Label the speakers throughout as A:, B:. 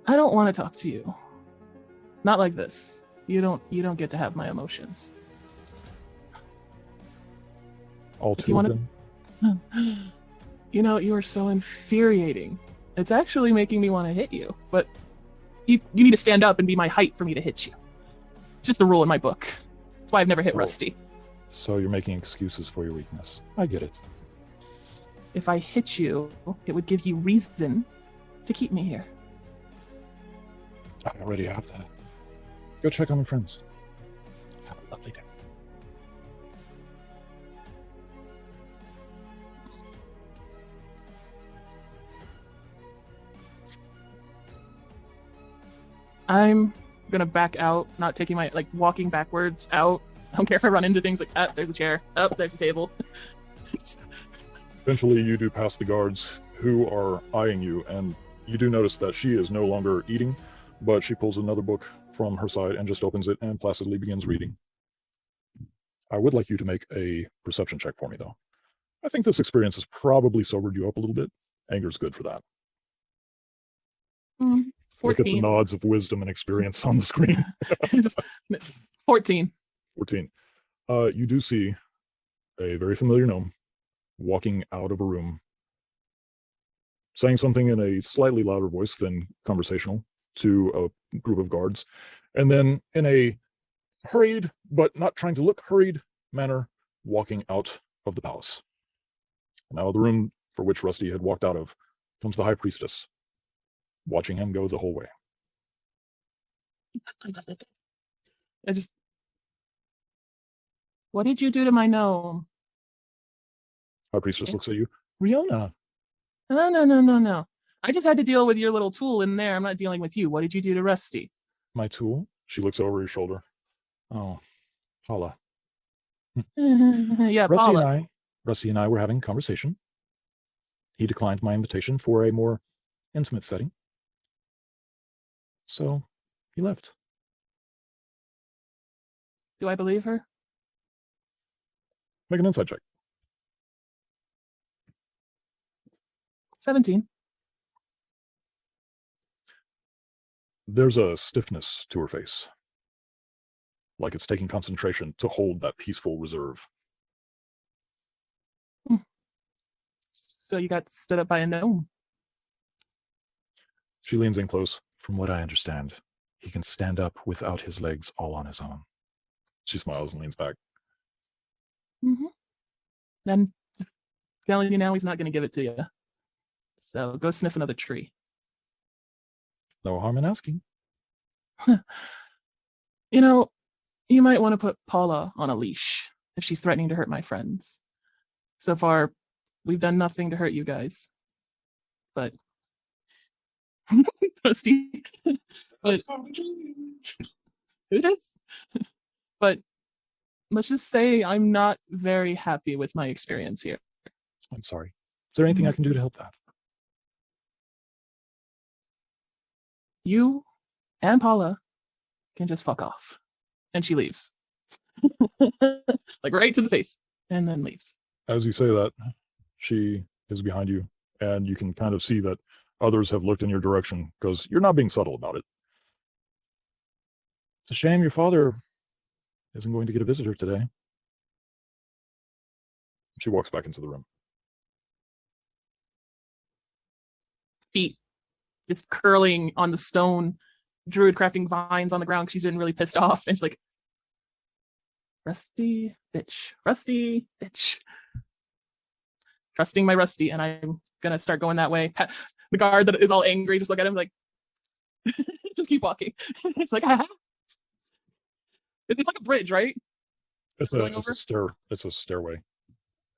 A: I don't want to talk to you. Not like this. You don't get to have my emotions.
B: All
A: If
B: two
A: you
B: of
A: want
B: them?
A: to you are so infuriating. It's actually making me want to hit you, but you need to stand up and be my height for me to hit you. It's just a rule in my book. That's why I've never hit
B: So,
A: Rusty.
B: so you're making excuses for your weakness. I get it.
A: If I hit you, it would give you reason to keep me here.
B: I already have that. Go check on your friends. Have a lovely day.
A: I'm gonna back out, not taking my walking backwards out. I don't care if I run into things like there's a chair, there's a table.
B: Eventually, you do pass the guards who are eyeing you, and you do notice that she is no longer eating, but she pulls another book from her side and just opens it and placidly begins reading. I would like you to make a perception check for me, though. I think this experience has probably sobered you up a little bit. Anger's good for that.
A: Mm,
B: Look at the
A: 14.
B: nods of wisdom and experience on the screen.
A: Just 14.
B: 14. You do see a very familiar gnome walking out of a room, saying something in a slightly louder voice than conversational to a group of guards, and then in a hurried, but not trying to look hurried manner, walking out of the palace. Now, the room for which Rusty had walked out of comes the high priestess, watching him go the whole way.
A: I just. What did you do to my gnome?
B: High priestess looks at you. Riona.
A: No, no, no, no, no. I just had to deal with your little tool in there. I'm not dealing with you. What did you do to Rusty?
B: My tool? She looks over your shoulder. Oh, Paula.
A: Yeah, Paula.
B: Rusty and I were having a conversation. He declined my invitation for a more intimate setting. So he left.
A: Do I believe her?
B: Make an insight check.
A: 17.
B: There's a stiffness to her face, like it's taking concentration to hold that peaceful reserve.
A: So you got stood up by a gnome?
B: She leans in close. From what I understand, he can stand up without his legs all on his own. She smiles and leans back.
A: Mm-hmm. And just telling you now, he's not going to give it to you. So go sniff another tree.
B: No harm in asking.
A: You know, you might want to put Paula on a leash if she's threatening to hurt my friends. So far, we've done nothing to hurt you guys. But Rusty, but it is. But let's just say I'm not very happy with my experience here.
B: I'm sorry. Is there anything I can do to help that?
A: You and Paula can just fuck off. And she leaves. Like right to the face. And then leaves.
B: As you say that, she is behind you, and you can kind of see that others have looked in your direction because you're not being subtle about it. It's a shame your father isn't going to get a visitor today. She walks back into the room.
A: Feet just curling on the stone, druid crafting vines on the ground because she's been really pissed off. And she's like, Rusty, bitch. Rusty, bitch. Trusting my Rusty, and I'm gonna start going that way. The guard that is all angry, just look at him like, just keep walking. It's like, it's like a bridge, right?
B: It's a stairway.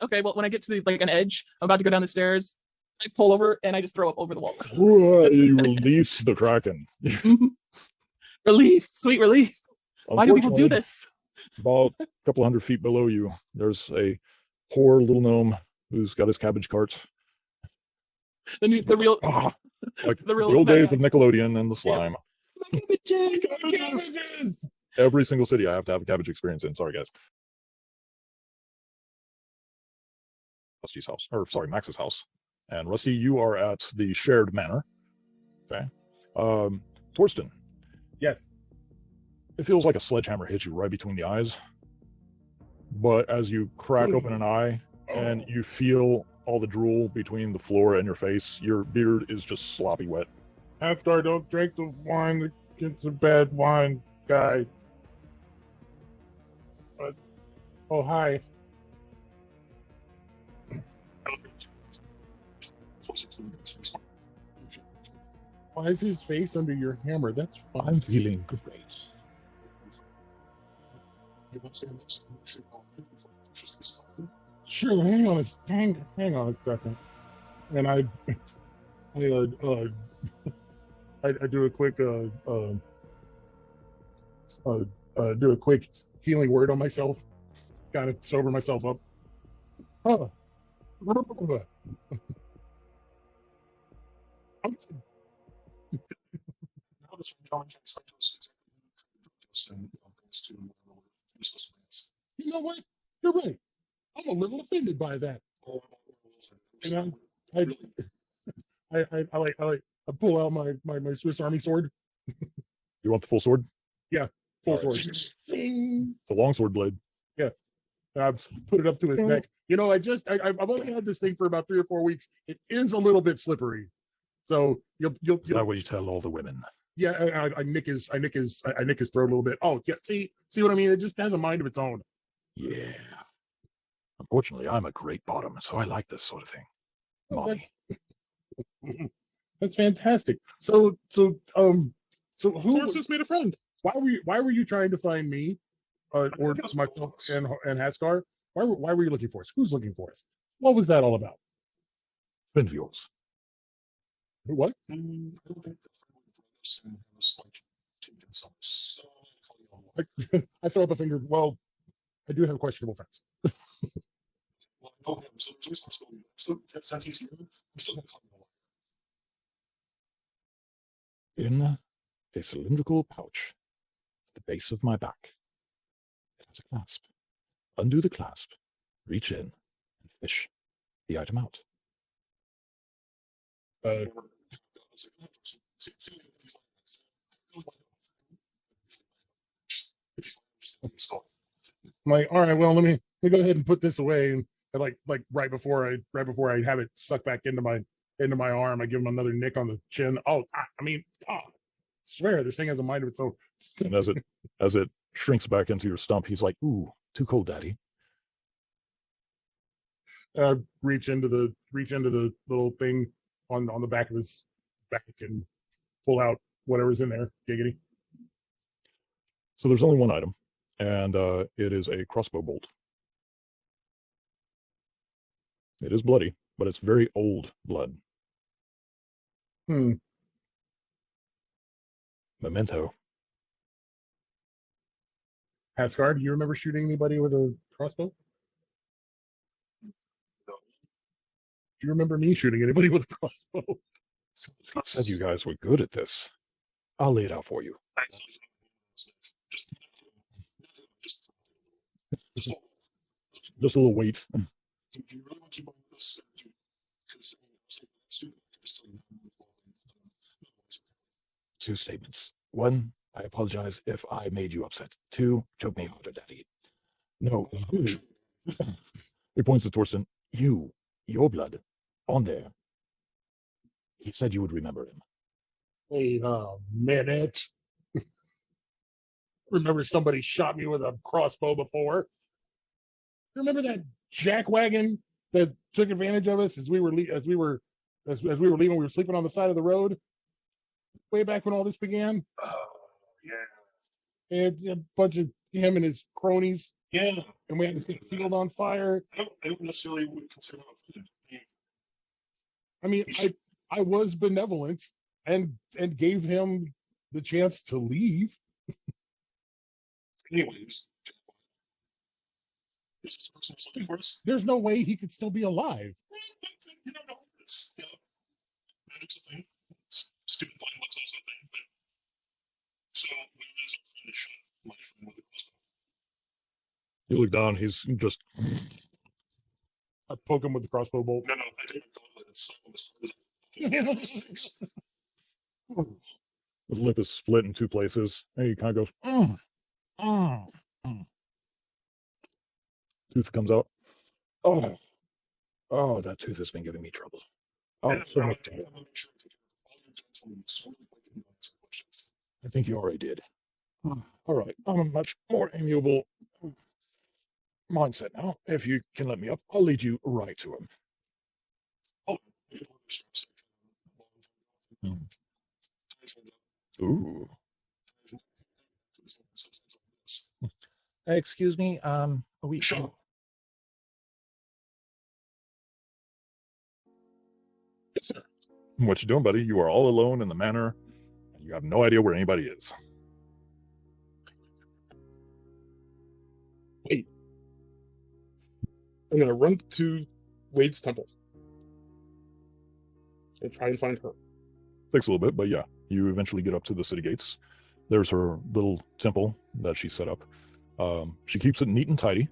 A: Okay, well, when I get to an edge, I'm about to go down the stairs. I pull over and I just throw up over the wall.
B: You release the Kraken.
A: Relief, sweet relief. Why do people do this?
B: About a couple 100 feet below you, there's a poor little gnome who's got his cabbage cart.
A: The real,
B: like the old days of Nickelodeon and the slime.
A: Cabbages.
B: Every single city I have to have a cabbage experience in. Sorry, guys. Rusty's house, or sorry, Max's house. And Rusty, you are at the shared manor. Okay. Torsten,
C: Yes.
B: it feels like a sledgehammer hit you right between the eyes. But as you crack open an eye and you feel all the drool between the floor and your face, your beard is just sloppy wet.
C: Asgard, don't drink the wine. It's a bad wine, guy. Oh, hi. Why is his face under your hammer? That's fine.
B: I'm feeling great.
C: Sure, hang on a second. And I do a quick do a quick healing word on myself. Gotta sober myself up. Oh. You know what? You're right. I'm a little offended by that. And I pull out my Swiss Army sword.
B: You want the full sword?
C: Yeah, full
B: All right.
C: sword. Zing.
B: The long sword blade.
C: Yeah. And I've put it up to his neck. You know, I've only had this thing for about 3 or 4 weeks. It is a little bit slippery. So
B: Is that what you tell all the women?
C: Yeah, I nick his throat a little bit. Oh, yeah, see what I mean? It just has a mind of its own.
B: Yeah. Unfortunately, I'm a great bottom, so I like this sort of thing.
C: Oh, that's fantastic. So who
A: just made a friend.
C: Why were you trying to find me, or myself and Haskar? Why were you looking for us? Who's looking for us? What was that all about?
B: Friend of yours.
C: What? I throw up a finger. Well, I do have questionable friends.
B: In a cylindrical pouch at the base of my back. It has a clasp. Undo the clasp, reach in, and fish the item out.
C: I'm like, all right, well, let me go ahead and put this away, and like right before I have it sucked back into my arm, I give him another nick on the chin. Oh, I mean, I swear this thing has a mind of its own.
B: And as it shrinks back into your stump, he's like, "Ooh, too cold, Daddy."
C: Reach into the little thing on the back of his back and pull out whatever's in there. Giggity.
B: So there's only one item, and it is a crossbow bolt. It is bloody, but it's very old blood. Memento.
C: Haskar, do you remember shooting anybody with a crossbow? Do you remember me shooting anybody with a crossbow?
B: I said you guys were good at this. I'll lay it out for you. Just a little weight. Two statements. One, I apologize if I made you upset. Two, choke me harder, Daddy. No, you. He points to Torsten. Your blood, on there. He said you would remember him.
C: Wait a minute. Remember somebody shot me with a crossbow before? Remember that jackwagon that took advantage of us as we were leaving? We were sleeping on the side of the road way back when all this began.
D: Oh, yeah.
C: And a bunch of him and his cronies.
D: Yeah.
C: And we had to set the field on fire.
D: I don't necessarily would consider that food.
C: I mean, I was benevolent and gave him the chance to leave.
D: Anyways, is this person looking for us?
C: There's no way he could still be alive.
D: You don't know. It's magic's a thing. Stupid blind luck's also a thing. But so where is our friend that shot my friend with a crossbow?
B: You look down. He's just.
C: I poke him with the crossbow bolt.
D: No, I take a gauntlet and suck him as hard as I can.
B: His lip is split in two places, and he kind of goes, mm, mm. Tooth comes out. Oh, oh, that tooth has been giving me trouble. Oh,
D: And
B: so
D: I
B: much
D: want to
B: trouble.
D: make sure that all your gentlemen sort of like to answer questions.
B: I think you already did. All right, I'm a much more amiable mindset now. If you can let me up, I'll lead you right to him.
D: Oh, if you want to start saying,
B: Ooh. Excuse me. We.
D: Show. Yes, sir.
B: What you doing, buddy? You are all alone in the manor, and you have no idea where anybody is.
D: Wait. I'm gonna run to Wade's temple and try and find her.
B: Takes a little bit, but yeah, you eventually get up to the city gates. There's her little temple that she set up. She keeps it neat and tidy.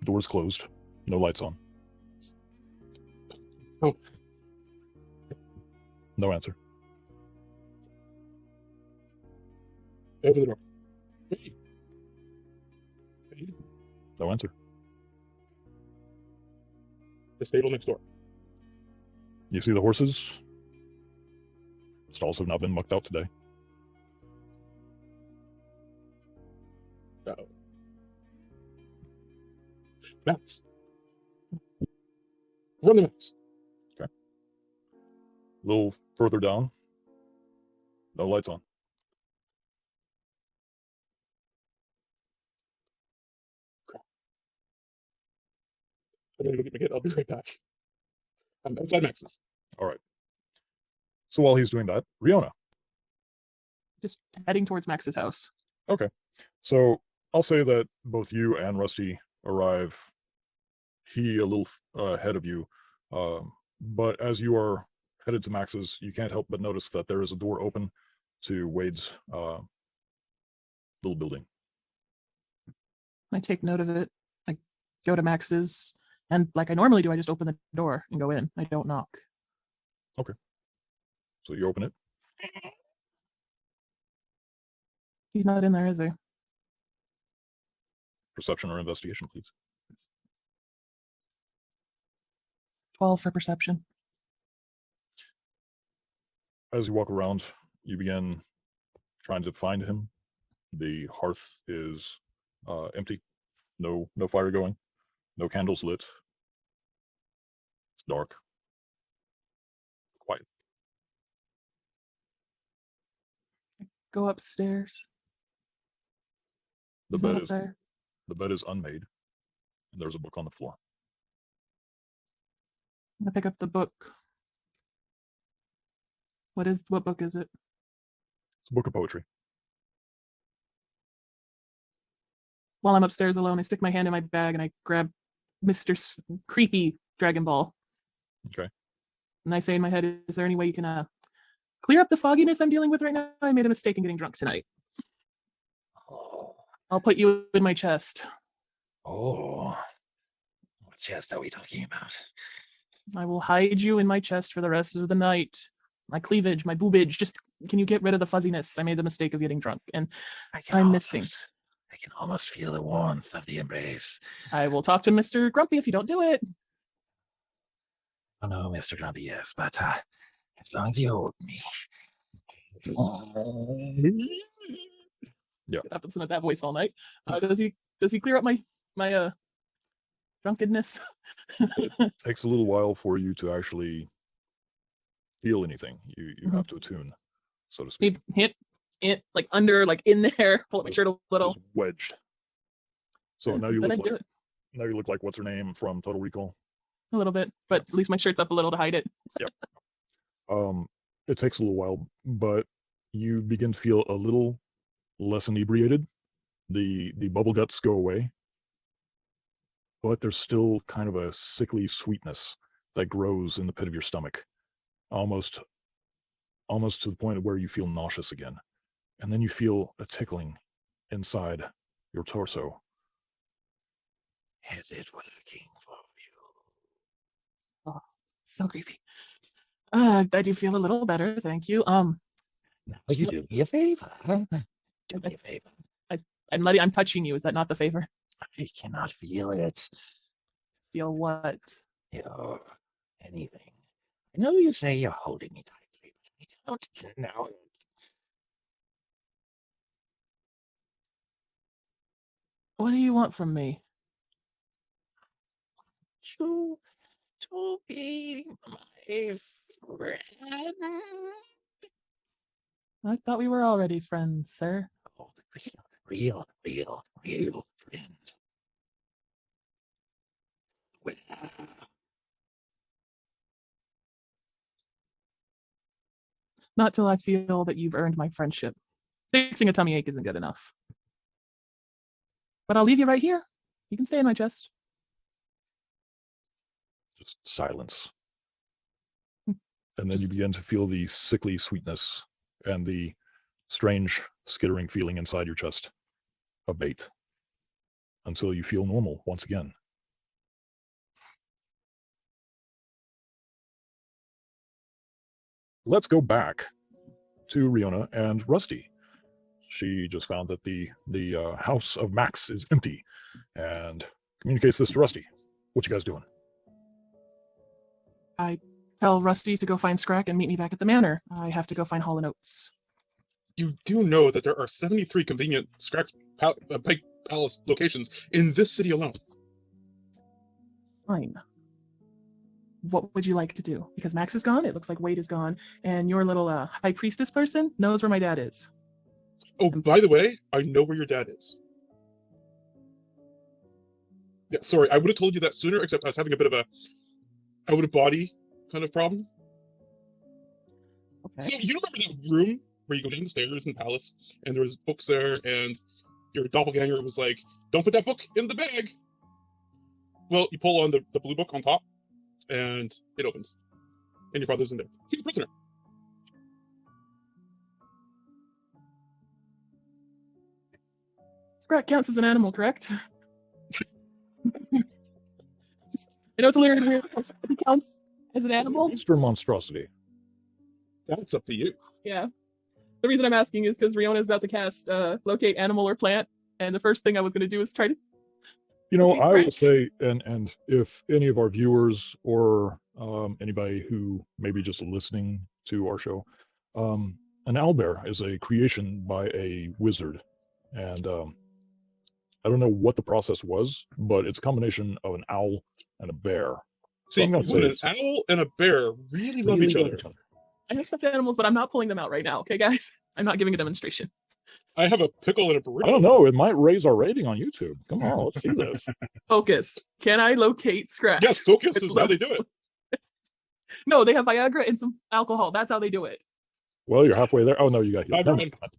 B: Doors closed, no lights on.
D: Oh.
B: No answer.
D: Open the door. Wade. Wade.
B: No answer.
D: The stable next door.
B: You see the horses? Stalls have not been mucked out today.
D: Uh-oh. Mats. Run the mats.
B: A little further down, no lights on.
D: I'm gonna go get my kid. I'll be right back. I'm outside Max's.
B: All right. So while he's doing that, Riona.
A: Just heading towards Max's house.
B: Okay. So I'll say that both you and Rusty arrive. He a little ahead of you, but as you are headed to Max's, you can't help but notice that there is a door open to Wade's little building.
A: I take note of it. I go to Max's, and like I normally do, I just open the door and go in. I don't knock.
B: So you open it.
A: He's not in there, is he?
B: Perception or investigation, please.
A: 12 for perception.
B: As you walk around, you begin trying to find him. The hearth is empty. No fire going. No candles lit. It's dark. Quiet.
A: Go upstairs.
B: The
A: He's not
B: bed
A: up
B: is
A: there.
B: the bed is unmade, and there's a book on the floor.
A: I'm gonna pick up the book. What book is it?
B: It's a book of poetry.
A: While I'm upstairs alone, I stick my hand in my bag and I grab Mr. Creepy Dragon Ball.
B: Okay.
A: And I say in my head, is there any way you can clear up the fogginess I'm dealing with right now? I made a mistake in getting drunk tonight.
B: Oh,
A: I'll put you in my chest.
B: what chest are we talking about?
A: I will hide you in my chest for the rest of the night. My cleavage, my boobage. Just can you get rid of the fuzziness? I made the mistake of getting drunk, and I'm missing.
B: I can almost feel the warmth of the embrace.
A: I will talk to Mr. Grumpy if you don't do it.
B: I know, Mr. Grumpy, yes, but as long as you hold me. Yeah.
A: It happens at that voice all night. Does he clear up my drunkenness?
B: It takes a little while for you to actually feel anything. You have to attune, so to speak.
A: He hit it like under, like in there. Pull up my shirt a little.
B: Just wedged. So
A: Yeah,
B: now you
A: then
B: look
A: I do
B: like
A: it
B: now you look like what's her name from Total Recall.
A: a little bit, but at least my shirt's up a little to hide it.
B: It takes a little while, but you begin to feel a little less inebriated. The bubble guts go away, but there's still kind of a sickly sweetness that grows in the pit of your stomach, almost to the point where you feel nauseous again. And then you feel a tickling inside your torso. Is it working for you?
A: Oh, so creepy. I do feel a little better, thank you.
E: Now you do me a favor. Do me a favor.
A: I'm touching you. Is that not the favor?
E: I cannot feel it.
A: Feel what?
E: Feel anything. I know you say you're holding me tightly, but I don't know.
A: What do you want from me?
E: To be my friend.
A: I thought we were already friends, sir.
E: Oh, real friends. Well,
A: Not till I feel that you've earned my friendship. Fixing a tummy ache isn't good enough. But I'll leave you right here. You can stay in my chest.
B: Just silence. And then you begin to feel the sickly sweetness and the strange skittering feeling inside your chest abate until you feel normal once again. Let's go back to Riona and Rusty. She just found that the house of Max is empty and communicates this to Rusty. What you guys doing?
A: I tell Rusty to go find Scrack and meet me back at the manor. I have to go find Hall & Oates.
D: You do know that there are 73 convenient Pike Palace locations in this city alone.
A: Fine. What would you like to do? Because Max is gone, it looks like Wade is gone, and your little high priestess person knows where my dad is.
D: Oh, by the way, I know where your dad is. Yeah, sorry, I would have told you that sooner, except I was having a bit of a out-of-body kind of problem.
A: Okay.
D: So you remember that room where you go down the stairs in the palace, and there was books there, and your doppelganger was like, "Don't put that book in the bag." Well, you pull on the blue book on top, and it opens, and your father's in there. He's a prisoner.
A: Scrack counts as an animal, correct? I know it's a little weird. He counts as an animal.
B: Monster monstrosity.
D: That's up to you.
A: Yeah. The reason I'm asking is because Riona is about to cast locate animal or plant, and the first thing I was going to do is try to.
B: You know,
A: Okay,
B: I
A: great.
B: will say, and if any of our viewers or anybody who may be just listening to our show, an owlbear is a creation by a wizard, and I don't know what the process was, but it's a combination of an owl and a bear.
D: See,
B: I'm gonna say
D: when an
B: it's
D: owl and a bear really love each other.
A: I have stuffed animals, but I'm not pulling them out right now, okay, guys? I'm not giving a demonstration.
D: I have a pickle and a burrito.
B: I don't know. It might raise our rating on YouTube. Come on, let's see this.
A: Focus. Can I locate Scrack?
D: Yes, focus is how they do it.
A: No, they have Viagra and some alcohol. That's how they do it.
B: Well, you're halfway there. Oh no, you got healed.
D: Never
B: Never
D: mind.
B: mind.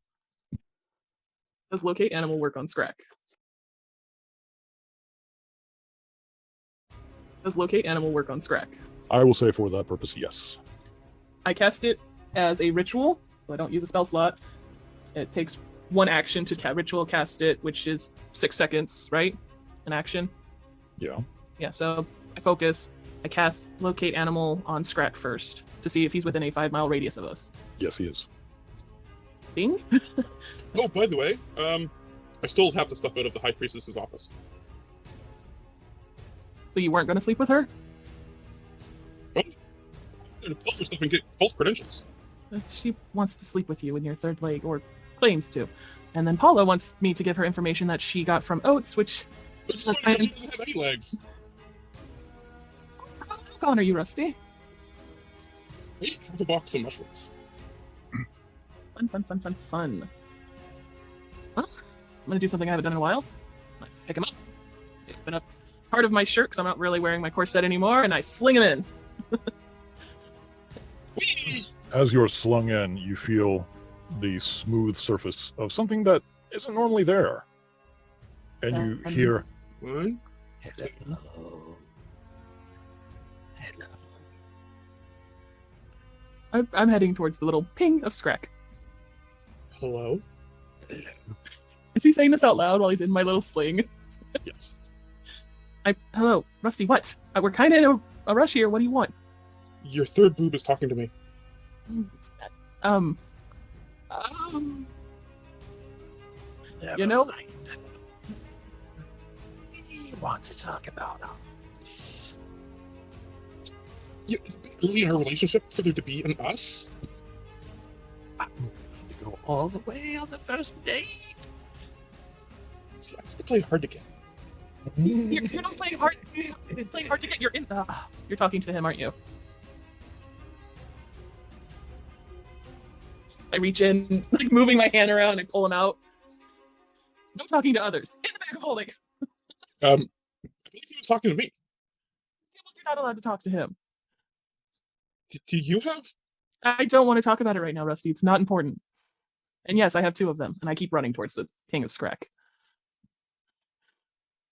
A: Does locate animal work on Scrack? Does locate animal work on Scrack?
B: I will say for that purpose, yes.
A: I cast it as a ritual, so I don't use a spell slot. It takes one action to ritual cast it, which is 6 seconds, right? An action.
B: Yeah.
A: Yeah, so I focus. I cast locate animal on Scrack first to see if he's within a 5-mile radius of us.
B: Yes, he is.
A: Ding.
D: Oh, by the way, I stole half the stuff out of the High Priestess's office.
A: So you weren't going to sleep with her?
D: To pull her stuff and get false credentials.
A: She wants to sleep with you in your third leg, or claims to. And then Paula wants me to give her information that she got from Oates, which...
D: But she doesn't have any legs.
A: How gone are you, Rusty?
D: I ate half a box of mushrooms.
A: Fun. Well, I'm going to do something I haven't done in a while. I pick him up. Open up part of my shirt, because I'm not really wearing my corset anymore, and I sling him in.
B: As you're slung in, you feel the smooth surface of something that isn't normally there. And you hear,
D: One.
E: Hello.
A: I'm heading towards the little ping of Scrack.
D: Hello.
A: Is he saying this out loud while he's in my little sling?
B: yes.
A: Hello, Rusty, what? We're kind of in a rush here. What do you want?
D: Your third boob is talking to me.
A: Um,
E: Never
A: You know-
E: mind. We want to talk about all this.
D: Yeah, early in our relationship for there to be an us?
E: I'm willing to go all the way on the first date.
D: See, I have to play hard to get.
A: you're not playing hard. You're playing hard to get. You're in. You're talking to him, aren't you? I reach in, like moving my hand around and pull him out. No talking to others. In the bag of holding.
D: I believe he was talking to me.
A: You're not allowed to talk to him.
D: Do you have?
A: I don't want to talk about it right now, Rusty. It's not important. And yes, I have 2 of them, and I keep running towards the King of Scrack.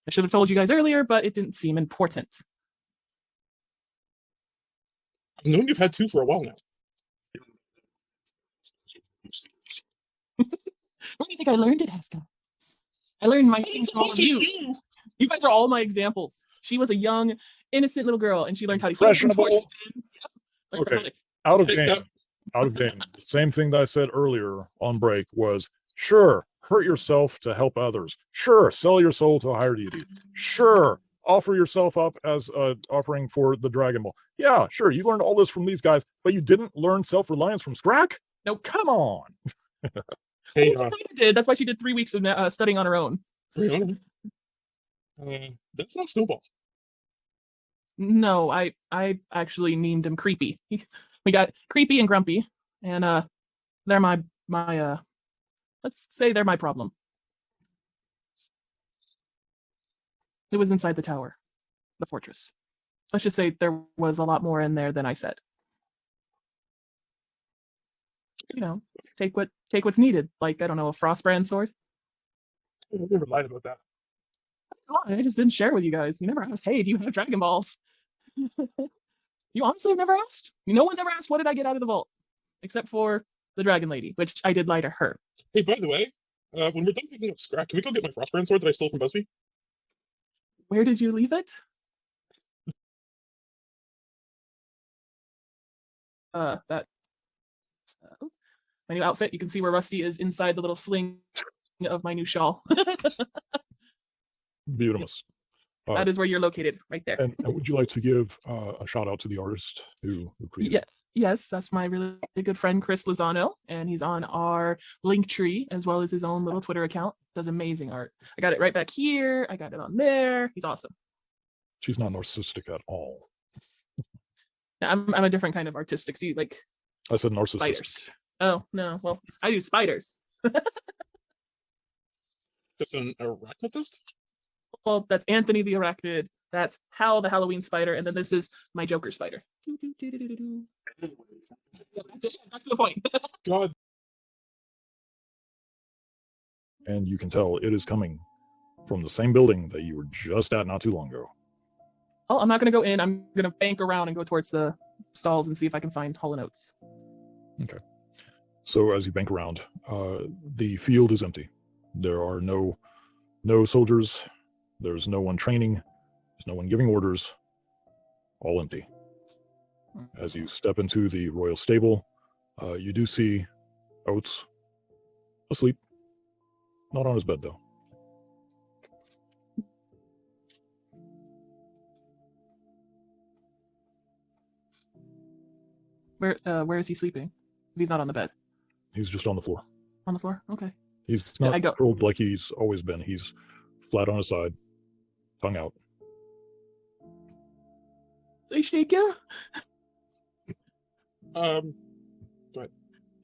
A: I should have told you guys earlier, but it didn't seem important.
D: I've known you've had 2 for a while now.
A: Where do you think I learned it, Haska? I learned my things from all of you. You guys are all my examples. She was a young, innocent little girl, and she learned how to heal from
B: Impressionable.
A: Torsten. Yep.
B: Okay. Out of
D: Hey,
B: game. Out of game. The same thing that I said earlier on break was sure, hurt yourself to help others. Sure, sell your soul to a higher deity. Sure, offer yourself up as an offering for the Dragon Ball. Yeah, sure, you learned all this from these guys, but you didn't learn self-reliance from Scrack?
A: Nope.
B: Come on.
D: Hey,
A: Sabrina did. That's why she did 3 weeks of studying on her own.
D: Brianna, that's not Snowball.
A: No, I actually named him Creepy. We got Creepy and Grumpy, and they're my let's say they're my problem. It was inside the tower, the fortress. Let's just say there was a lot more in there than I said. You know, take what's needed. Like, I don't know, a Frostbrand sword.
D: I never lied about that.
A: I just didn't share with you guys. You never asked, hey, do you have Dragon Balls? You honestly have never asked? No one's ever asked, what did I get out of the vault? Except for the Dragon Lady, which I did lie to her.
D: Hey, by the way, when we're done picking up Scrack, can we go get my Frostbrand sword that I stole from Busby?
A: Where did you leave it? That my new outfit. You can see where Rusty is inside the little sling of my new shawl.
B: Beautiful.
A: That is where you're located, right there.
B: And would you like to give a shout out to the artist who created it?
A: Yes, that's my really good friend Chris Lozano, and he's on our link tree as well as his own little Twitter account. Does amazing art. I got it right back here. I got it on there. He's awesome.
B: She's not narcissistic at all.
A: I'm a different kind of artistic. See, like
B: I said narcissistic.
A: spiders. Oh no, well I do spiders.
D: Just an arachnidist?
A: Well, that's Anthony the Arachnid. That's Hal the Halloween spider, and then this is my Joker spider. That's it. Back to the point.
D: God.
B: And you can tell it is coming from the same building that you were just at not too long ago.
A: Oh, I'm not gonna go in. I'm gonna bank around and go towards the stalls and see if I can find Hall & Oates.
B: Okay. So as you bank around, the field is empty. There are no soldiers. There's no one training. There's no one giving orders. All empty. As you step into the royal stable, you do see Oates asleep. Not on his bed, though.
A: Where is he sleeping? If he's not on the bed.
B: He's just on the floor.
A: On the floor? Okay.
B: He's
A: Yeah,
B: not
A: I go-
B: curled like he's always been. He's flat on his side, tongue out.
A: They shake you?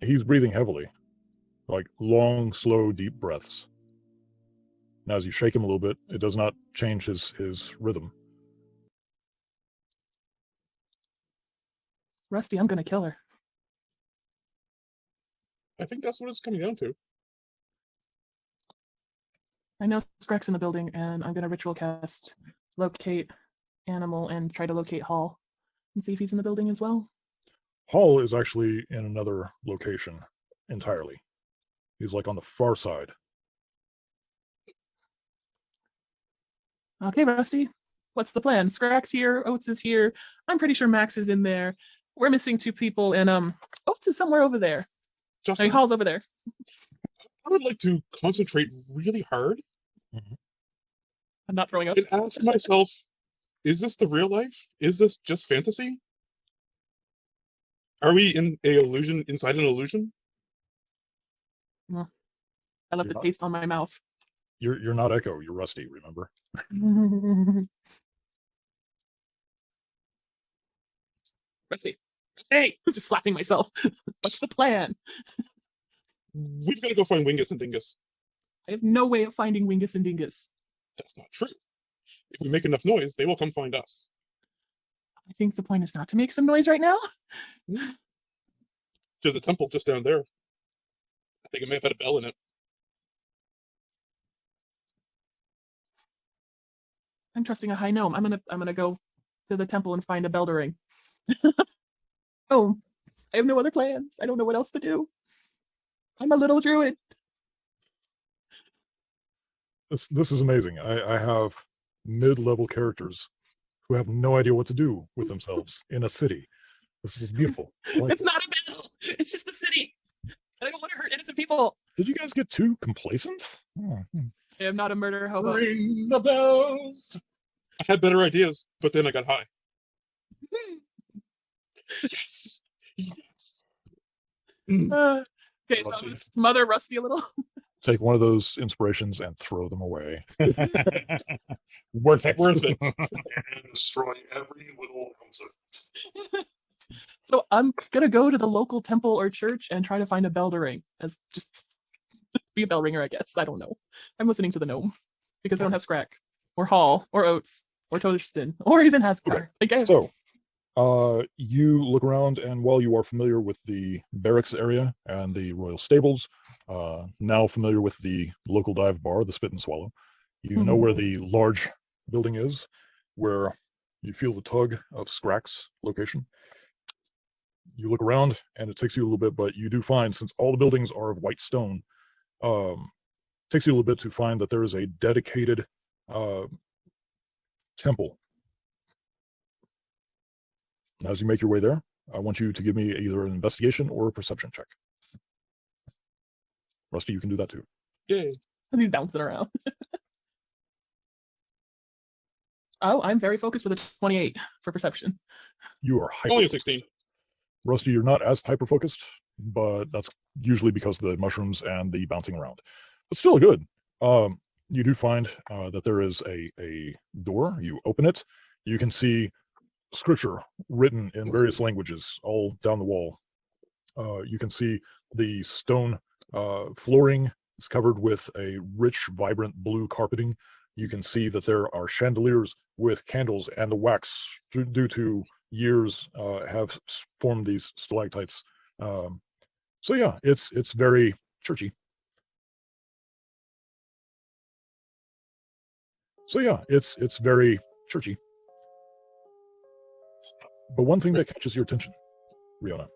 B: He's breathing heavily, like long, slow, deep breaths. Now, as you shake him a little bit, it does not change his rhythm.
A: Rusty, I'm gonna kill her.
D: I think that's what it's coming down to.
A: I know Scrack's in the building, and I'm gonna ritual cast locate animal and try to locate Hall and see if he's in the building as well.
B: Hall is actually in another location entirely. He's like on the far side.
A: Okay, Rusty, what's the plan? Scrack's here, Oates is here. I'm pretty sure Max is in there. We're missing 2 people, and Oates is somewhere over there.
D: Justin,
A: Hey, Hall's over there.
D: I would like to concentrate really hard
A: I'm not throwing up.
D: and ask myself, is this the real life? Is this just fantasy? Are we in a illusion inside an illusion?
A: I left
B: You're
A: the
B: not-
A: taste on my mouth.
B: You're not Echo. You're Rusty. Remember?
A: Rusty. Rusty! Just slapping myself. What's the plan?
D: We've got to go find Wingus and Dingus.
A: I have no way of finding Wingus and Dingus.
D: That's not true. If we make enough noise, they will come find us.
A: I think the point is not to make some noise right now.
D: There's a temple just down there. I think it may have had a bell in it.
A: I'm trusting a high gnome. I'm gonna go to the temple and find a bell to ring. Oh, I have no other plans. I don't know what else to do. I'm a little druid.
B: This is amazing. I have mid-level characters who have no idea what to do with themselves in a city. This is beautiful. I like
A: It's
B: it.
A: not a bell. It's just a city. I don't want to hurt innocent people.
B: Did you guys get too complacent? Oh,
A: I am not a murderer hobo.
C: Ring the bells.
D: I had better ideas, but then I got high. Yes. Yes.
A: Okay, so I'm gonna smother Rusty a little.
B: Take one of those inspirations and throw them away.
C: Worth it.
D: Worth it.
F: And destroy every little ounce of it.
A: So I'm gonna go to the local temple or church and try to find a bell to ring. As just be a bell ringer, I guess. I don't know. I'm listening to the gnome because I don't have Scrack or Hall or Oates or Toaston or even Haskell.
B: Okay. So, you look around, and while you are familiar with the barracks area and the royal stables, now familiar with the local dive bar, the Spit and Swallow, you know where the large building is, where you feel the tug of Scrack's location. You look around, and it takes you a little bit, but you do find, since all the buildings are of white stone, takes you a little bit to find that there is a dedicated temple. As you make your way there, I want you to give me either an investigation or a perception check. Rusty, you can do that too.
D: Yay.
A: He's bouncing around. Oh, I'm very focused with a 28 for perception.
B: You are hyper.
D: Only a 16.
B: Rusty, you're not as hyper focused, but that's usually because of the mushrooms and the bouncing around. But still good. You do find that there is a door. You open it. You can see scripture written in various languages all down the wall. You can see the stone flooring is covered with a rich, vibrant blue carpeting. You can see that there are chandeliers with candles, and the wax, due to years, have formed these stalactites. So yeah, it's very churchy. So yeah, it's very churchy. But one thing that catches your attention, Rihanna,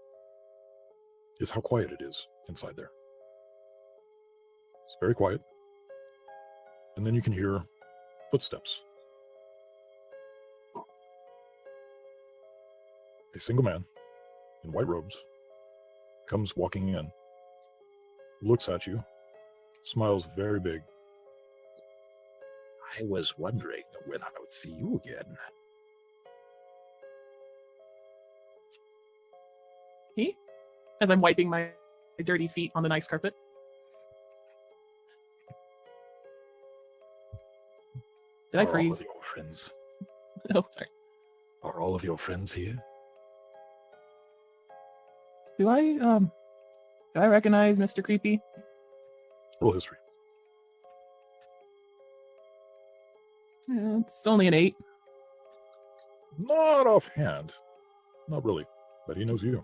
B: is how quiet it is inside there. It's very quiet. And then you can hear footsteps. A single man in white robes comes walking in, looks at you, smiles very big.
E: I was wondering when I would see you again.
A: He? As I'm wiping my dirty feet on the nice carpet. Did I
E: Are all
A: freeze?
E: of your friends?
A: Oh, sorry.
E: Are all of your friends here?
A: Do I recognize Mr. Creepy?
B: Roll history.
A: It's only an 8.
B: Not offhand. Not really. But he knows you.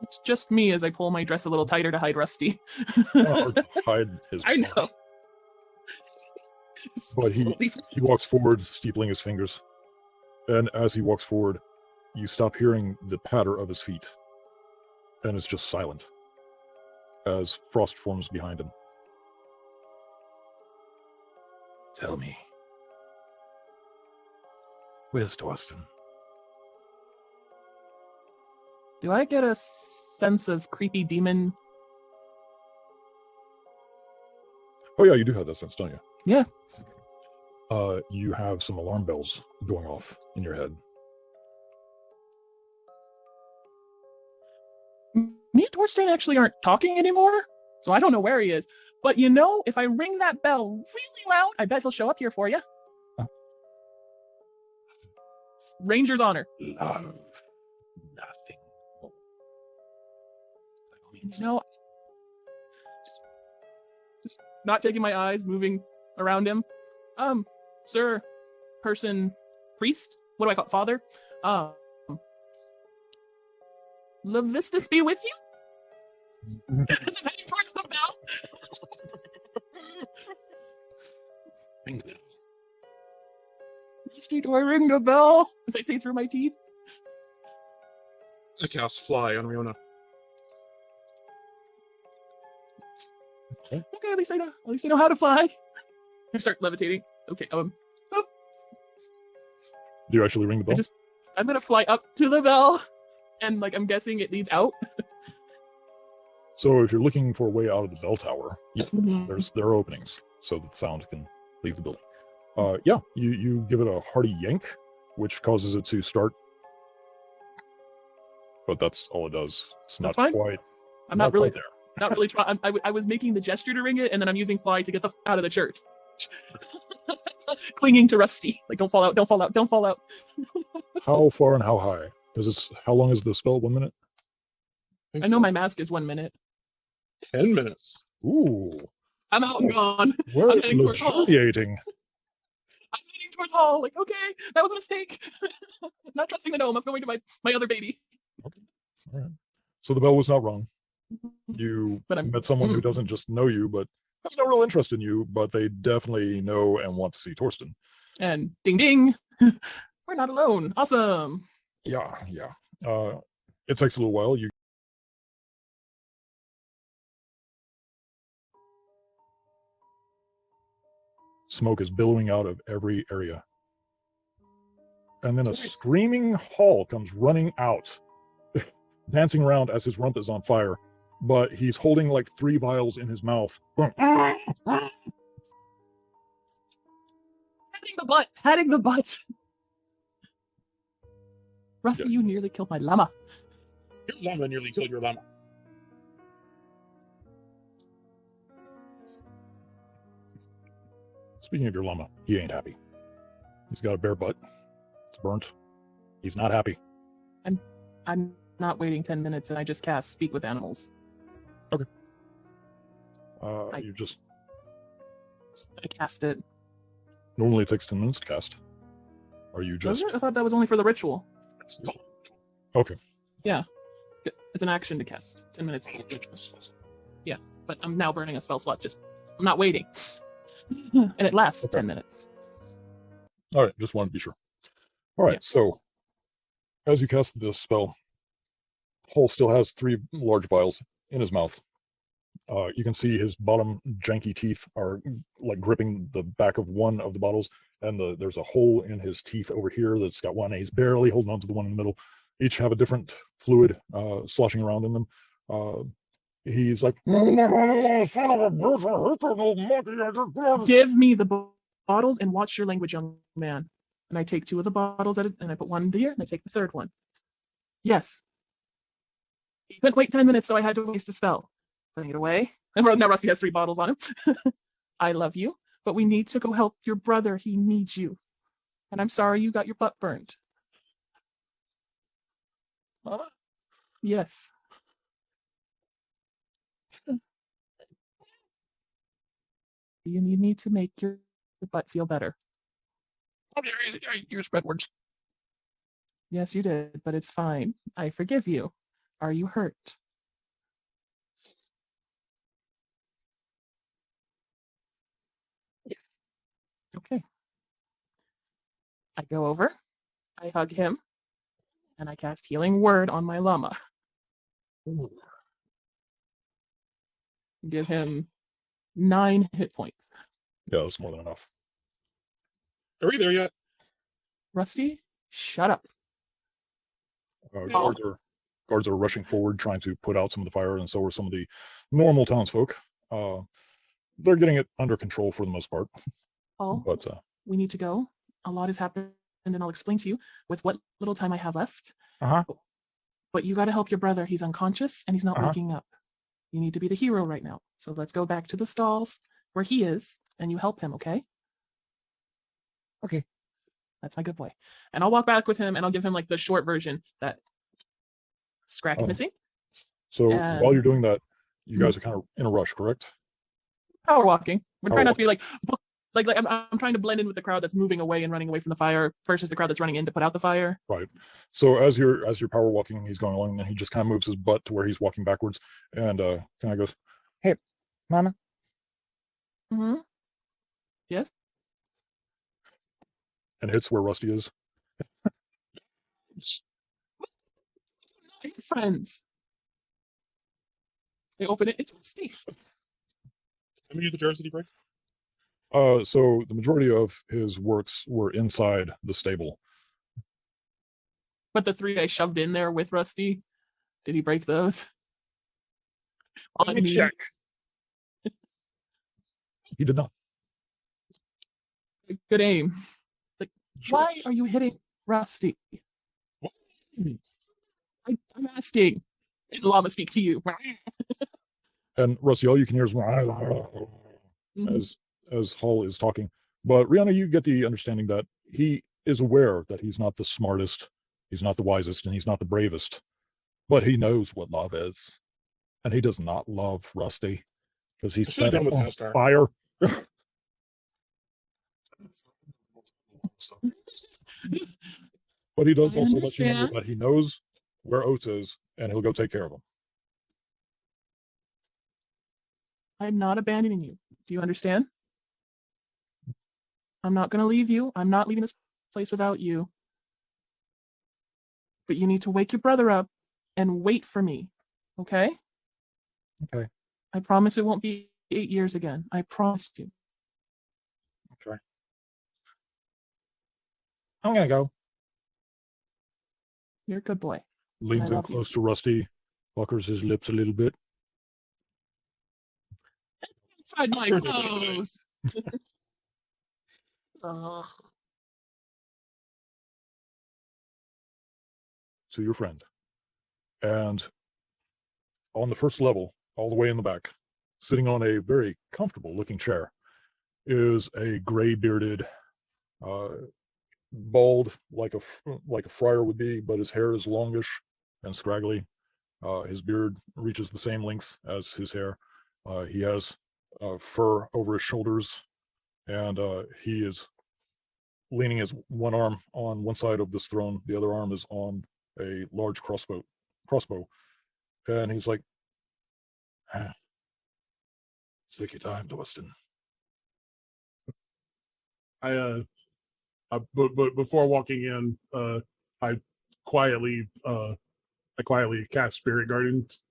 A: It's just me as I pull my dress a little tighter to hide Rusty.
B: Or hide his.
A: I know.
B: But he walks forward, steepling his fingers. And as he walks forward, you stop hearing the patter of his feet. And it's just silent as frost forms behind him.
E: Tell me. Where's Torsten?
A: Do I get a sense of creepy demon?
B: Oh yeah, you do have that sense, don't you?
A: Yeah.
B: You have some alarm bells going off in your head.
A: Me and Torstein actually aren't talking anymore, so I don't know where he is. But you know, if I ring that bell really loud, I bet he'll show up here for you. Ranger's honor.
B: Love nothing more.
A: No, just not taking my eyes, moving around him. Sir, person, priest. What do I call it? Father? Levistus be with you? As I'm heading towards the bell.
B: Ring the bell.
A: Rusty, do I ring the bell? As I say through my teeth.
D: I cast Fly on Riona.
A: Okay, at least I know how to fly. I start levitating. Okay,
B: Do you actually ring the bell?
A: I'm gonna fly up to the bell, and like I'm guessing it leads out.
B: So if you're looking for a way out of the bell tower, yeah,
A: Mhm.
B: there are openings so that sound can leave the building. Yeah, you give it a hearty yank, which causes it to start. But that's all it does. It's not
A: That's fine.
B: quite.
A: I'm not really
B: quite there.
A: not really trying. I was making the gesture to ring it, and then I'm using fly to get the out of the church. Clinging to Rusty, like don't fall out, don't fall out, don't fall out.
B: How far and how high? How long is the spell? 1 minute?
A: I know my mask is 1 minute.
D: 10 minutes.
B: Ooh,
A: I'm out and gone.
B: we're
A: I'm heading towards hall.
B: luxuriating.
A: I'm heading towards hall. Like, okay, that was a mistake. Not trusting the gnome. I'm going to my other baby.
B: All right. So the bell was not wrong. You
A: But I'm-
B: met someone who doesn't just know you, but has no real interest in you, but they definitely know and want to see Torsten.
A: And ding ding, we're not alone. Awesome.
B: Yeah. It takes a little while. Smoke is billowing out of every area. And then a screaming Hall comes running out, dancing around as his rump is on fire, but he's holding like 3 vials in his mouth.
A: Patting the butt. Rusty, you nearly killed my llama.
D: Your llama nearly killed your llama.
B: Speaking of your llama, he ain't happy. He's got a bare butt. It's burnt. He's not happy.
A: I'm not waiting 10 minutes, and I just cast Speak with Animals.
B: You just
A: I cast it.
B: normally it takes 10 minutes to cast. Are you
A: Does
B: just
A: it? I thought that was only for the ritual.
B: okay?
A: Yeah, it's an action to cast. 10 minutes. Yeah, but I'm now burning a spell slot. I'm not waiting, and it lasts 10 minutes.
B: All right, just wanted to be sure. All right,
A: Yeah.
B: so as you cast this spell, Hall still has 3 large vials in his mouth. You can see his bottom janky teeth are like gripping the back of one of the bottles, and there's a hole in his teeth over here that's got one, and he's barely holding on to the one in the middle. Each have a different fluid sloshing around in them. He's like, son of a bitch, I hate that old monkey. I just grabbed it."
A: Give me the bottles and watch your language, young man. And I take 2 of the bottles and I put one here, and I take the 3rd one. Yes. He couldn't wait 10 minutes, so I had to waste a spell. Putting it away. And now Rusty has 3 bottles on him. I love you, but we need to go help your brother. He needs you. And I'm sorry you got your butt burned.
B: Mama?
A: Yes. You need to make your butt feel better.
B: You spread words.
A: Yes, you did, but it's fine. I forgive you. Are you hurt? Okay. I go over, I hug him, and I cast Healing Word on my llama. Give him 9 hit points.
B: Yeah, that's more than enough.
D: Are we there yet?
A: Rusty, shut up.
B: Guards are guards are rushing forward, trying to put out some of the fire, and so are some of the normal townsfolk. They're getting it under control for the most part.
A: Paul,
B: But
A: we need to go. A lot has happened, and I'll explain to you with what little time I have left.
B: Uh-huh.
A: But you got to help your brother. He's unconscious and he's not
B: Uh-huh.
A: waking up. You need to be the hero right now. So let's go back to the stalls where he is, and you help him, okay?
E: Okay.
A: That's my good boy. And I'll walk back with him, and I'll give him like the short version that Scrack is
B: Oh.
A: missing.
B: so
A: And-
B: while you're doing that, you guys are kind of in a rush, correct?
A: Power walking. We're
B: Power
A: trying not to be like I'm trying to blend in with the crowd that's moving away and running away from the fire versus the crowd that's running in to put out the fire.
B: Right. So as you're power walking, he's going along, and he just kind of moves his butt to where he's walking backwards, and kind of goes,
E: Hey, Mama.
A: Mm-hmm. Yes.
B: and hits where Rusty is.
A: Friends. They open it. It's Rusty.
D: How many of the jars did he break?
B: So the majority of his works were inside the stable.
A: But the 3 I shoved in there with Rusty, did he break those?
C: Let me check.
B: He did not.
A: Good aim. Like, why are you hitting Rusty?
D: What?
A: I'm asking. And Llama speak to you.
B: And Rusty, all you can hear is
A: Mhm.
B: as Hull is talking. But Rihanna, you get the understanding that he is aware that he's not the smartest, he's not the wisest, and he's not the bravest. But he knows what love is. And he does not love Rusty because he's
D: I should've
B: set
D: done with
B: on
D: Haskar.
B: fire. But he does
A: I
B: also let you know
A: understand.
B: that he knows where Oates is, and he'll go take care of him.
A: I'm not abandoning you. Do you understand? I'm not going to leave you. I'm not leaving this place without you. But you need to wake your brother up and wait for me. Okay?
B: Okay.
A: I promise it won't be 8 years again. I promise you.
B: Okay. I'm gonna go.
A: You're a good boy.
B: Leans in
A: love you.
B: close to Rusty, puckers his lips a little bit.
A: Inside my
D: Sure, they're good.
A: clothes. Ugh.
B: To your friend. And on the first level, all the way in the back, sitting on a very comfortable looking chair, is a gray bearded, bald like a friar would be, but his hair is longish and scraggly. His beard reaches the same length as his hair. He has fur over his shoulders, and he is leaning his one arm on one side of this throne. The other arm is on a large crossbow, and he's like, "Take your time, Dustin."
C: But before walking in, I quietly cast Spirit Guardians,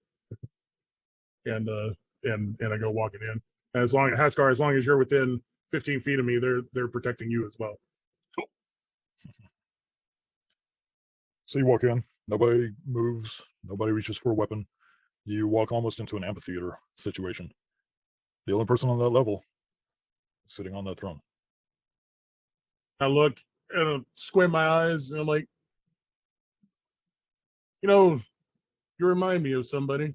C: and I go walking in. As long as Haskar, as long as you're within 15 feet of me, they're protecting you as well.
B: So you walk in, nobody moves, nobody reaches for a weapon. You walk almost into an amphitheater situation. The only person on that level is sitting on that throne.
C: I look and I squint my eyes, and I'm like, you remind me of somebody,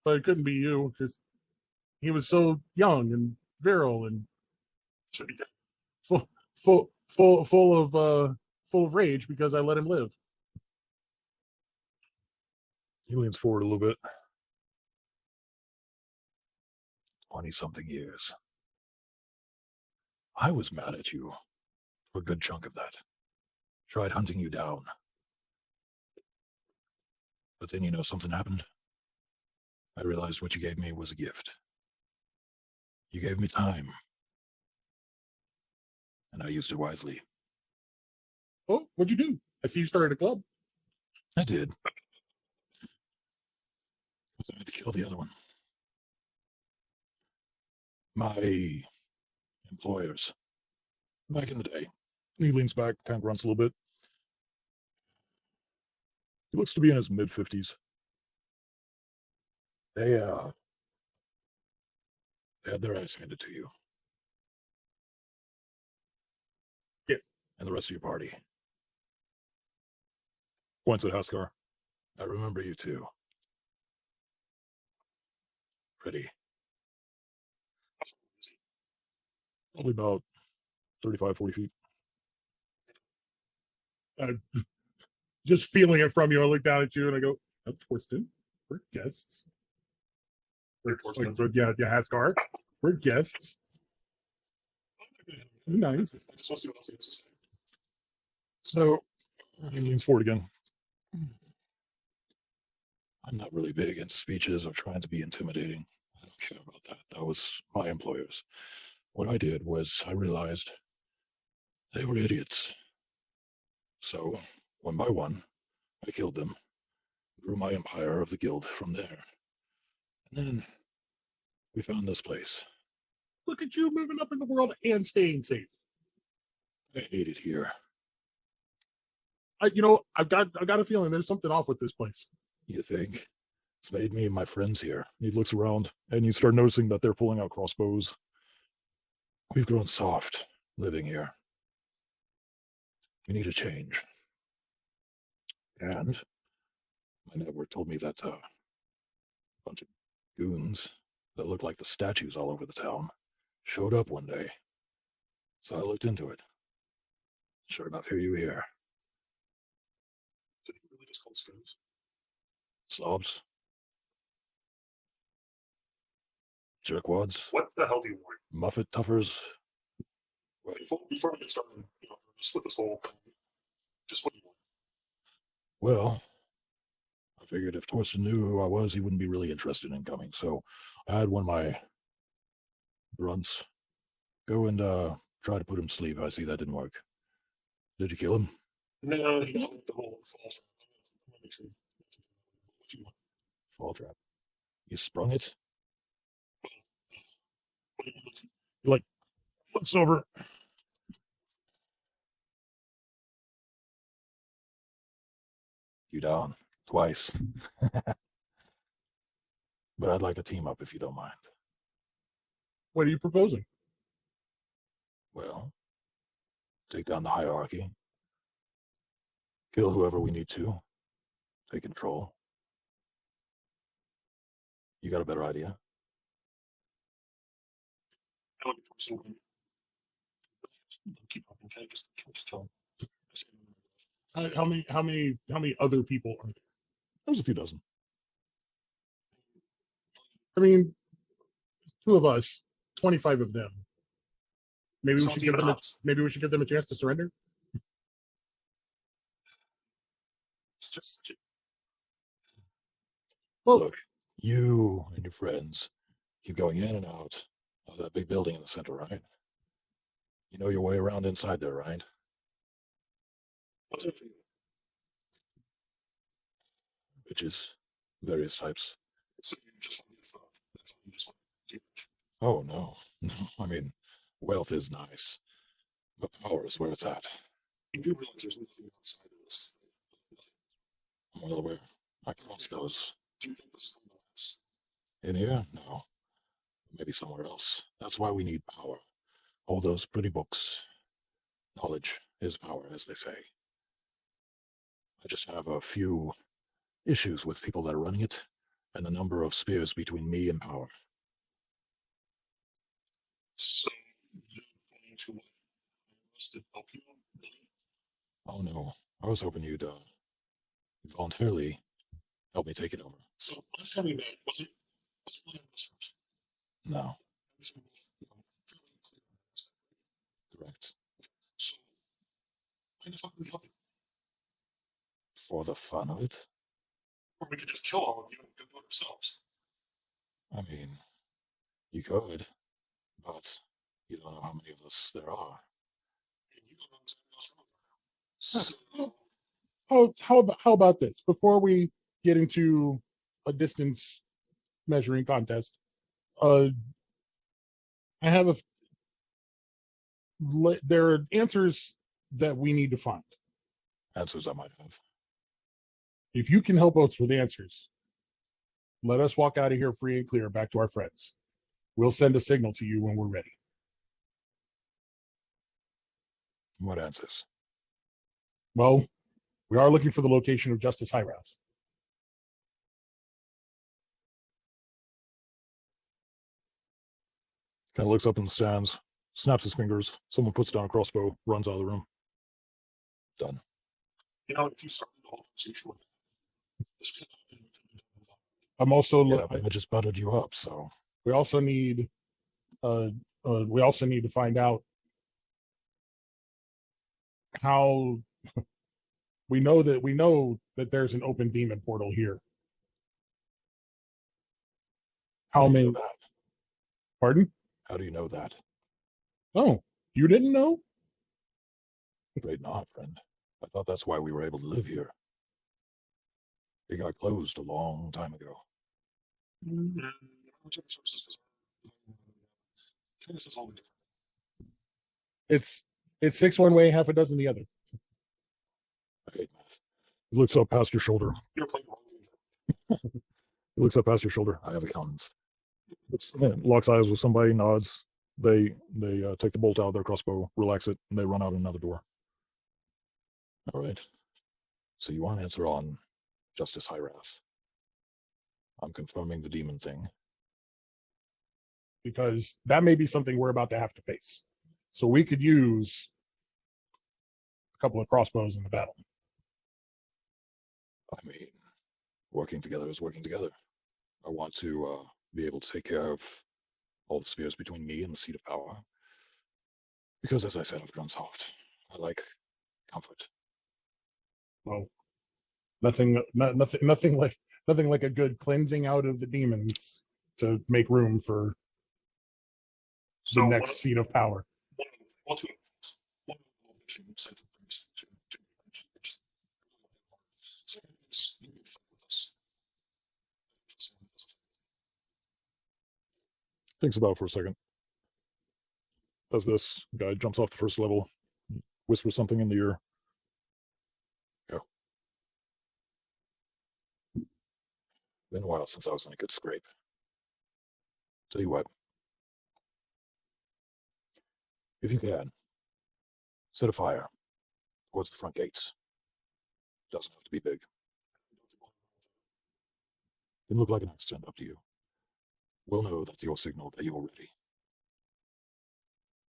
C: but it couldn't be you because he was so young and virile and
F: Should be dead.
C: full of rage because I let him live.
B: He leans forward a little bit. 20-something years. I was mad at you for a good chunk of that. Tried hunting you down. But then something happened. I realized what you gave me was a gift. You gave me time. And I used it wisely.
C: Oh, what'd you do? I see you started a club.
B: I did. I had to kill the other one. My employers. Back in the day. He leans back, kind of grunts a little bit. He looks to be in his mid-50s. They had their ass handed to you.
C: Yeah.
B: And the rest of your party. Points at Haskar. I remember you too. Ready. Probably about 35, 40 feet.
C: Just feeling it from you, I look down at you and I go, "Oh, Torsten, we're guests."
F: Very fortunate.
C: Like, yeah, Haskar, we're guests. Nice.
F: I just want to see what else he has to say.
B: So he leans forward again. I'm not really big into speeches or trying to be intimidating. I don't care about that. That was my employers. What I did was I realized they were idiots. So, one by one, I killed them, grew my empire of the guild from there. And then we found this place.
C: Look at you moving up in the world and staying safe.
B: I hate it here.
C: I've got a feeling there's something off with this place.
B: You think? It's made me and my friends here. He looks around, and you start noticing that they're pulling out crossbows. We've grown soft living here. We need a change. And my network told me that a bunch of goons that look like the statues all over the town showed up one day. So I looked into it. Sure enough, here you here.
F: Did he really just call scouts?
B: Slobs. Jerkwads.
F: What the hell do you want?
B: Muffet tuffers.
F: Before we get started, just with this whole thing, just what do you want?
B: Well, I figured if Torsten knew who I was, he wouldn't be really interested in coming. So I had one of my grunts go and try to put him to sleep. I see that didn't work. Did you kill him?
F: No, he got the whole false. I'm gonna make sure. What do you want?
B: Fall trap. You sprung it?
F: What do you want?
B: Like, looks over. You down twice. But I'd like to team up if you don't mind.
C: What are you proposing?
B: Well, take down the hierarchy. Kill whoever we need to. Take control. You got a better idea?
F: I would be personally. Keep talking. Can I just tell him?
C: How many other people are there?
B: There's a few dozen.
C: I mean, 2 of us, 25 of them. Maybe we
F: Sounds
C: should give
F: even
C: them.
F: odds.
C: Maybe we should give them a chance to surrender.
F: It's just such a
C: Well,
B: Look, you and your friends keep going in and out of that big building in the center, right? You know your way around inside there, right?
F: what's it for you?
B: Bitches, various types.
F: So you just want to get fucked. That's all you just want to do.
B: Oh, no. No, I mean, wealth is nice, but power is where it's at.
F: You do realize there's nothing outside of this. Nothing.
B: I'm well aware. I crossed those.
F: Do you think this is going to last?
B: In here? No. Maybe somewhere else. That's why we need power. All those pretty books. Knowledge is power, as they say. I just have a few issues with people that are running it, and the number of spears between me and power.
F: So you're going to what? Hire us to help you? Really?
B: Oh no, I was hoping you'd voluntarily help me take it over.
F: So last time we met, was the plan was first?
B: No,
F: This one was, fairly clear on this.
B: correct.
F: So why the fuck would we help you?
B: For the fun of it?
F: Or we could just kill all of you and go do it ourselves.
B: I mean, you could, but you don't know how many of us there are.
F: And you don't know exactly else from over. So
C: how about this? Before we get into a distance measuring contest, I have there are answers that we need to find.
B: Answers I might have.
C: If you can help us with answers, let us walk out of here free and clear back to our friends. We'll send a signal to you when we're ready.
B: What answers?
C: Well, we are looking for the location of Justice Highrath.
B: Kind of looks up in the stands, snaps his fingers. Someone puts down a crossbow, runs out of the room. Done.
F: You know, if you started the whole conversation with this,
C: I'm also.
B: Yeah, but I just butted you up, so
C: We also need. We also need to find out how. We know that there's an open demon portal here. How
B: do you
C: many?
B: know that?
C: Pardon?
B: How do you know that?
C: Oh, you didn't know?
B: Afraid not, friend. I thought that's why we were able to live here. It got closed a long time ago.
F: whichever sources this is all different.
C: It's 6 one way, half a dozen the other.
B: I hate math. He looks up past your shoulder.
F: You're playing wrong.
B: He looks up past your shoulder. I have accountants. Locks eyes with somebody, nods. They take the bolt out of their crossbow, relax it, and they run out another door. All right. So you want an answer on Justice Highrath? I'm confirming the demon thing.
C: Because that may be something we're about to have to face. So we could use a couple of crossbows in the battle.
B: I mean, working together is working together. I want to be able to take care of all the spheres between me and the seat of power. Because, as I said, I've grown soft. I like comfort.
C: Well, nothing like a good cleansing out of the demons to make room for the
F: So
C: next seat of power.
F: One of the mission sent to second is you need to fight with us.
B: Thinks about it for a second. Does this guy jumps off the first level, whispers something in the ear. Go. Been a while since I was in a good scrape. Tell you what. If you can, set a fire towards the front gates. Doesn't have to be big. Can look like an accident, up to you. We'll know that's your signal that you're ready.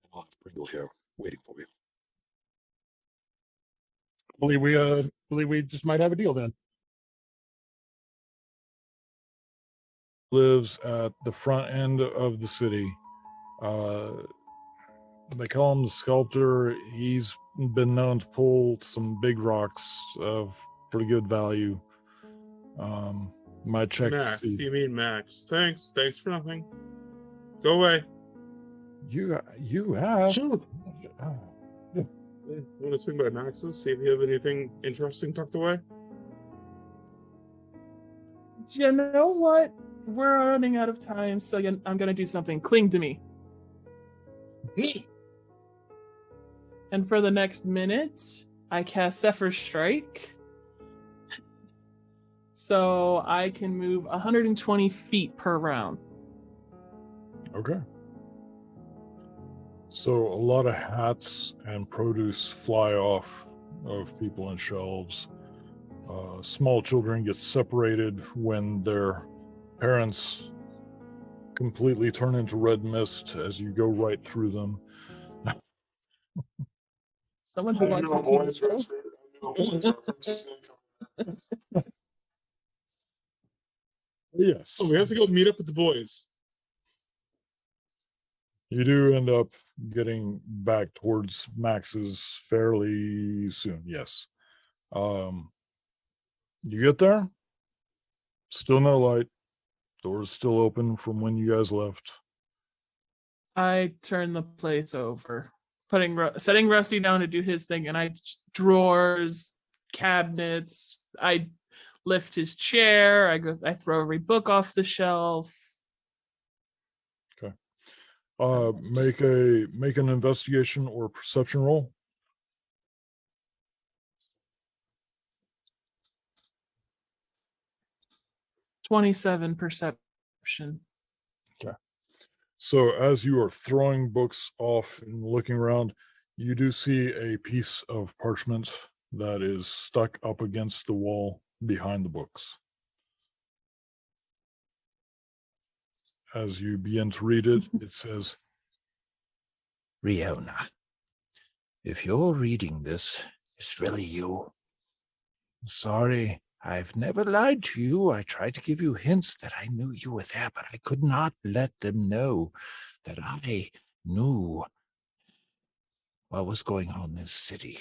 B: And I'll have Pringle here waiting for you.
C: Believe we just might have a deal then.
B: Lives at the front end of the city. They call him the sculptor. He's been known to pull some big rocks of pretty good value. My check.
D: Max, you mean Max? Thanks for nothing. Go away.
B: You have.
D: Sure. You want to swing by Max's? See if he has anything interesting tucked away.
A: You know what? We're running out of time, so I'm gonna do something. Cling to me. And for the next minute, I cast Zephyr's Strike. So I can move 120 feet per round.
B: Okay. So a lot of hats and produce fly off of people and shelves. Small children get separated when their parents completely turn into red mist as you go right through them.
A: Someone who watches TV show.
B: Yes.
D: Oh, we have to go meet up with the boys.
B: You do end up getting back towards Max's fairly soon, yes. You get there, still no light. Doors still open from when you guys left.
A: I turn the place over, setting Rusty down to do his thing, and I drawers, cabinets. I lift his chair. I throw every book off the shelf.
B: Okay. Make an investigation or perception roll.
A: 27 perception.
B: So as you are throwing books off and looking around, you do see a piece of parchment that is stuck up against the wall behind the books. As you begin to read it, it says,
E: Riona, if you're reading this, it's really you. Sorry, I've never lied to you. I tried to give you hints that I knew you were there, but I could not let them know that I knew what was going on in this city.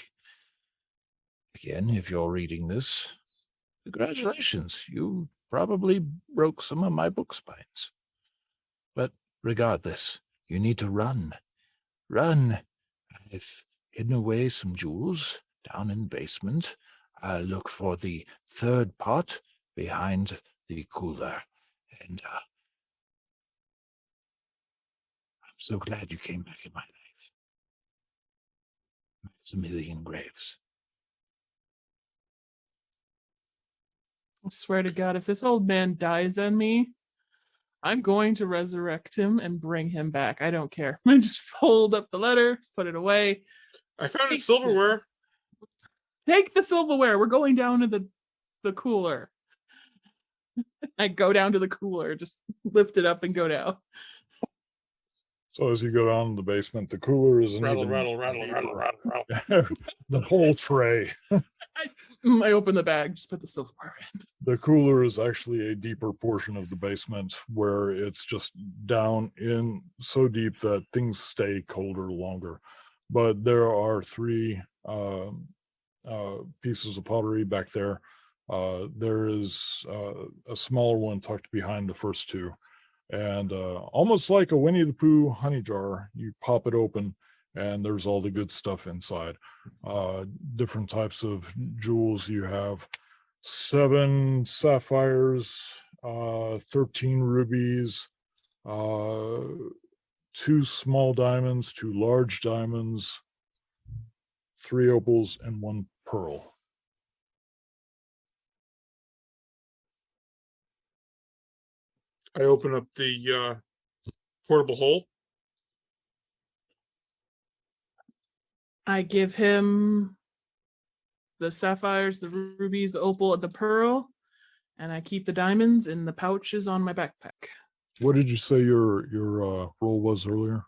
E: Again, if you're reading this, congratulations. You probably broke some of my book spines. But regardless, you need to run. Run. I've hidden away some jewels down in the basement. I'll look for the third pot behind the cooler. And I'm so glad you came back in my life. Maximilian Graves.
A: I swear to God, if this old man dies on me, I'm going to resurrect him and bring him back. I don't care. I just fold up the letter, put it away.
D: I found his silverware.
A: Take the silverware. We're going down to the cooler. I go down to the cooler, just lift it up and go down.
B: so as you go down in the basement, the cooler is
D: Rattle,
B: even
D: rattle, rattle, rattle,
B: deeper.
D: rattle, rattle.
B: The whole tray.
A: I open the bag, just put the silverware in.
B: The cooler is actually a deeper portion of the basement where it's just down in so deep that things stay colder longer. But there are three pieces of pottery back there. There is a smaller one tucked behind the first two. And almost like a Winnie the Pooh honey jar, you pop it open and there's all the good stuff inside. Different types of jewels. You have 7 sapphires, 13 rubies, 2 small diamonds, 2 large diamonds, 3 opals, and 1 pearl.
D: I open up the portable hole.
A: I give him the sapphires, the rubies, the opal, the pearl, and I keep the diamonds in the pouches on my backpack.
B: What did you say your roll was earlier?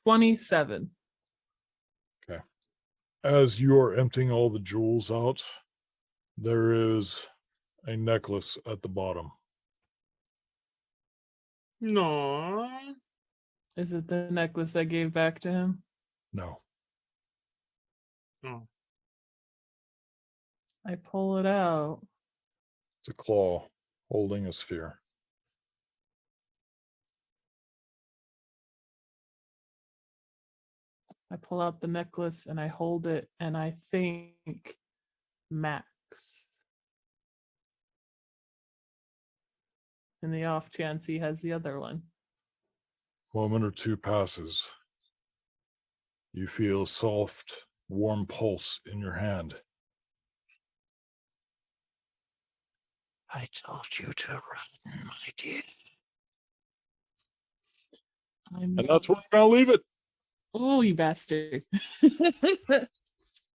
A: 27.
B: As you are emptying all the jewels out, there is a necklace at the bottom.
D: No.
A: Is it the necklace I gave back to him?
B: No.
D: Oh.
A: I pull it out.
B: It's a claw holding a sphere.
A: I pull out the necklace and I hold it and I think Max. In the off chance he has the other one.
B: Moment or two passes. You feel a soft, warm pulse in your hand.
E: I told you to run, my dear.
A: I'm
B: And that's where we're going to leave it.
A: Oh, you bastard.